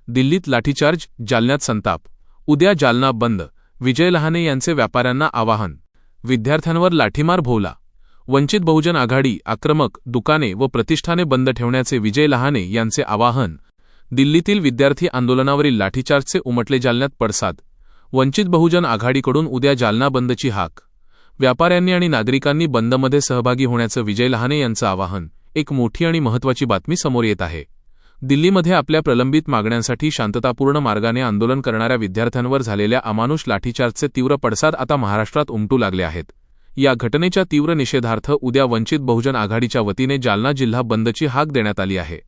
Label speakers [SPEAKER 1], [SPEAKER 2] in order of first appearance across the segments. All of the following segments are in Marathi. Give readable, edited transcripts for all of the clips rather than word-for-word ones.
[SPEAKER 1] दिल्लीत लाठीचार्ज, जालन्यात संताप. उद्या जालना बंद. विजय लहाने यांचे व्यापाऱ्यांना आवाहन. विद्यार्थ्यांवर लाठीमार भोवला. वंचित बहुजन आघाडी आक्रमक, दुकाने व प्रतिष्ठाने बंद ठेवण्याचे विजय लहाने यांचे आवाहन. दिल्लीतील विद्यार्थी आंदोलनावरील लाठीचार्जचे उमटले जालन्यात पडसाद. वंचित बहुजन आघाडीकडून उद्या जालना बंदची हाक. व्यापाऱ्यांनी आणि नागरिकांनी बंदमध्ये सहभागी होण्याचं विजय लहाने यांचं आवाहन. एक मोठी आणि महत्त्वाची बातमी समोर येत आहे. दिल्लीमध्ये आपल्या प्रलंबित मागण्यांसाठी शांततापूर्ण मार्गाने आंदोलन करणाऱ्या विद्यार्थ्यांवर झालेल्या अमानुष लाठीचार्जचे तीव्र पडसाद आता महाराष्ट्रात उमटू लागले आहेत. या घटनेच्या तीव्र निषेधार्थ उद्या वंचित बहुजन आघाडीच्या वतीने जालना जिल्हा बंदची हाक देण्यात आली आहे.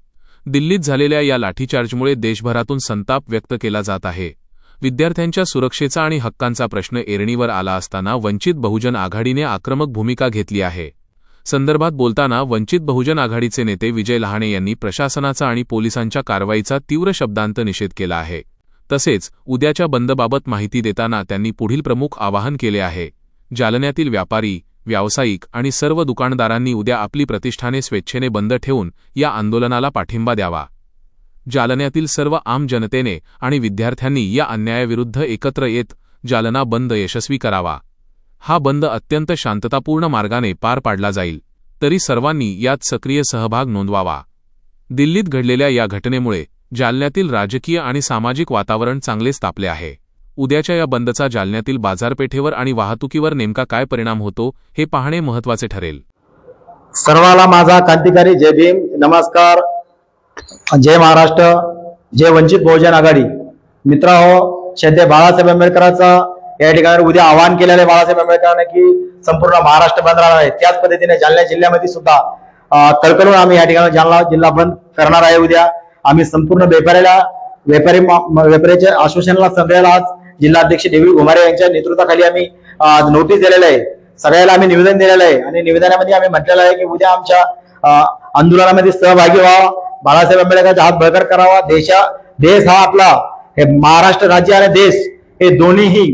[SPEAKER 1] दिल्लीत झालेल्या या लाठीचार्जमुळे देशभरातून संताप व्यक्त केला जात आहे. विद्यार्थ्यांच्या सुरक्षेचा आणि हक्कांचा प्रश्न ऐरणीवर आला असताना वंचित बहुजन आघाडीने आक्रमक भूमिका घेतली आहे. संदर्भात बोलताना वंचित बहुजन आघाडीचे नेते विजय लहाने यांनी प्रशासनाचा आणि पोलिसांच्या कारवाईचा तीव्र शब्दांत निषेध केला आहे. तसेच उद्याच्या बंदबाबत माहिती देताना त्यांनी पुढील प्रमुख आवाहन केले आहे. जालन्यातील व्यापारी, व्यावसायिक आणि सर्व दुकानदारांनी उद्या आपली प्रतिष्ठाने स्वेच्छेने बंद ठेवून या आंदोलनाला पाठिंबा द्यावा. जालन्यातील सर्व आम जनतेने आणि विद्यार्थ्यांनी या अन्यायाविरुद्ध एकत्र येत जालना बंद यशस्वी करावा. हा बंद अत्यंत शांततापूर्ण मार्गाने पार पाडला जाईल, तरी सर्वांनी यात सक्रिय सहभाग नोंदवावा. दिल्लीत घडलेल्या या घटनेमुळे जालन्यातील राजकीय आणि सामाजिक वातावरण चांगलेच तापले आहे. उद्याच्या या बंदचा जालन्यातील बाजारपेठेवर आणि वाहतुकीवर नेमका काय परिणाम होतो हे पाहणे महत्त्वाचे ठरेल.
[SPEAKER 2] सर्वाला माझा क्रांतिकारी जय भीम, नमस्कार, जय महाराष्ट्र, जय वंचित बहुजन आघाडी. मित्रांनो, श्रद्धेय बाळासाहेब आंबेडकरांचा या ठिकाणी उद्या आवाहन केलेलं आहे बाळासाहेब आंबेडकरांनी की संपूर्ण महाराष्ट्र बंद राहणार आहे. त्याच पद्धतीने जालना जिल्ह्यामध्ये सुद्धा कळकळून आम्ही या ठिकाणी जालना जिल्हा बंद करणार आहे. उद्या आम्ही संपूर्ण व्यापाऱ्याच्या आश्वासनाला सगळ्याला आज जिल्हाध्यक्ष डेव्हिड घुमारे यांच्या नेतृत्वाखाली आम्ही नोटीस दिलेलं आहे. सगळ्याला आम्ही निवेदन दिलेलं आहे आणि निवेदनामध्ये आम्ही म्हटलेलं आहे की उद्या आमच्या आंदोलनामध्ये सहभागी व्हावा, बाळासाहेब आंबेडकरांचा हात बळकट करावा. देश हा आपला, हे महाराष्ट्र राज्य आणि देश हे दोन्हीही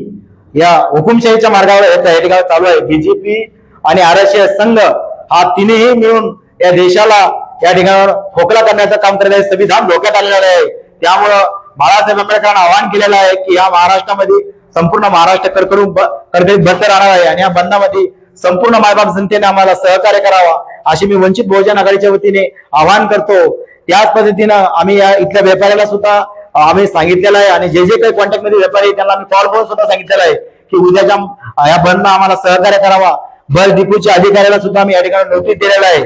[SPEAKER 2] या हुकुमशाहीच्या मार्गावर या ठिकाणी चालू आहे. बीजेपी आणि आरक्षण संघ हा तिन्ही मिळून या देशाला या ठिकाणावर खोकला करण्याचं काम करत आहे. संविधान धोक्यात आलेलं आहे. त्यामुळं बाळासाहेब आंबेडकरांना आवाहन केलेलं आहे की या महाराष्ट्रामध्ये संपूर्ण महाराष्ट्र कडकडीत बंद राहणार आहे आणि या बंदामध्ये संपूर्ण मायबाप जनतेने आम्हाला सहकार्य करावा अशी मी वंचित बहुजन आघाडीच्या वतीने आवाहन करतो. त्याच पद्धतीनं आम्ही या इथल्या व्यापाऱ्याला सुद्धा आम्ही सांगितलेलं आहे आणि जे काही कॉन्टॅक्ट मध्ये व्यापारी त्यांना आम्ही कॉल करून सुद्धा सांगितलेलं आहे की उद्याच्या या बंद आम्हाला सहकार्य करावा. बस डिपोच्या अधिकाऱ्याला सुद्धा आम्ही या ठिकाणी नोटीस दिलेला आहे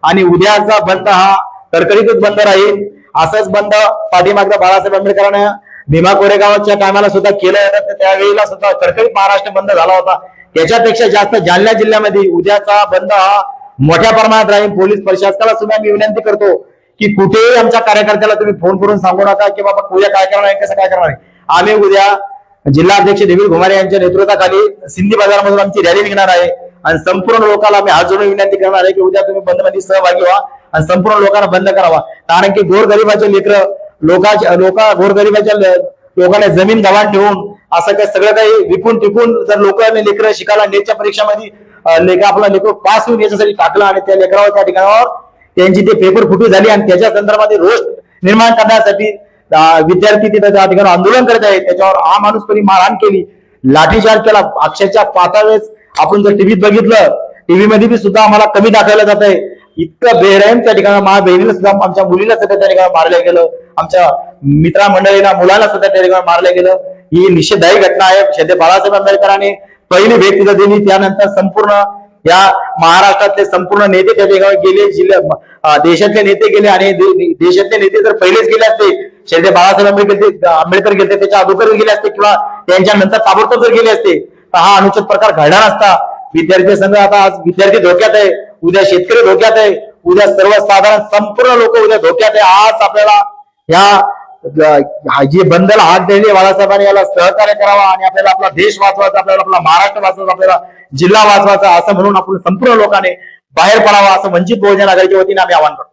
[SPEAKER 2] आणि उद्याचा बंद हा कडकडीतच बंद राहील. असंच बंद पाठीमागचा बाळासाहेब आंबेडकरांना भीमा कोरेगावच्या कामाला सुद्धा केलं होतं, त्यावेळेला सुद्धा कडकडीत महाराष्ट्र बंद झाला होता. त्याच्यापेक्षा जास्त जालना जिल्ह्यामध्ये उद्याचा बंद हा मोठ्या प्रमाणात राहील. पोलीस प्रशासनाला सुद्धा मी विनंती करतो की कुठेही आमच्या कार्यकर्त्याला तुम्ही फोन करून सांगू नका की बाबा उद्या काय करणार आहे, कसं काय करणार आहे. आम्ही उद्या जिल्हाध्यक्ष डेव्हिड घुमारे यांच्या नेतृत्वाखाली सिंधी बाजारमधून आमची रॅली निघणार आहे आणि संपूर्ण लोकांना आम्ही हात जोडून विनंती करणार आहे की उद्या तुम्ही बंदमध्ये सहभागी व्हा आणि संपूर्ण लोकांना बंद करावा. कारण की गोरगरिबाचे लेकरं गोरगरिबाच्या लोकांना जमीन गव्हाण ठेवून असं काही सगळं काही विकून टिकून जर लोकांनी लेकरं शिकायला नेटच्या परीक्षामध्ये आपला लेकर पास होऊन याच्यासाठी टाकलं आणि त्या लेकरावर त्या ठिकाणावर त्यांची ते पेपर फुटी झाली आणि त्याच्या संदर्भात रोष निर्माण करण्यासाठी विद्यार्थी तिथे त्या ठिकाणी आंदोलन करत आहेत. त्याच्यावर हा माणूस कोणी मारहाण केली, लाठीचार्ज केला. अक्षरशः 5 वेळेस आपण जर टीव्हीत बघितलं, टीव्ही मध्ये बी सुद्धा आम्हाला कमी दाखवलं जात आहे. इतकं बेरहम त्या ठिकाणी माझ्या बहिणीला सुद्धा, आमच्या मुलीला सुद्धा त्या ठिकाणी मारलं गेलं, आमच्या मित्रमंडळीला मुलाला सुद्धा त्या ठिकाणी मारलं गेलं. ही निषेधदायी घटना आहे. श्रद्धेय बाळासाहेब आंबेडकरांनी पहिली भेट तिथं दिली. त्यानंतर संपूर्ण या महाराष्ट्रातले संपूर्ण नेते त्या ठिकाणी गेले, देशातले नेते गेले आणि देशातले नेते जर पहिलेच गेले असते, श्रद्धेय बाळासाहेब आंबेडकर गेले त्याच्या अगोदर गेले असते किंवा त्यांच्या नंतर ताबडतोब जर गेले असते तर हा अनुचित प्रकार घडला नसता. विद्यार्थी संघ आता आज विद्यार्थी धोक्यात आहे, उद्या शेतकरी धोक्यात आहे, उद्या सर्वसाधारण संपूर्ण लोक उद्या धोक्यात आहे. आज आपल्याला या जी बंदला हात दिली बाळासाहेबांनी याला सहकार्य करावा आणि आपल्याला आपला देश वाचवायचा, आपल्याला आपला महाराष्ट्र वाचवायचा, आपल्याला जिल्हा वाचवायचा असं म्हणून आपण संपूर्ण लोकांनी बाहेर पडावा असं वंचित बहुजन आघाडीच्या वतीने आम्ही आवाहन करतो.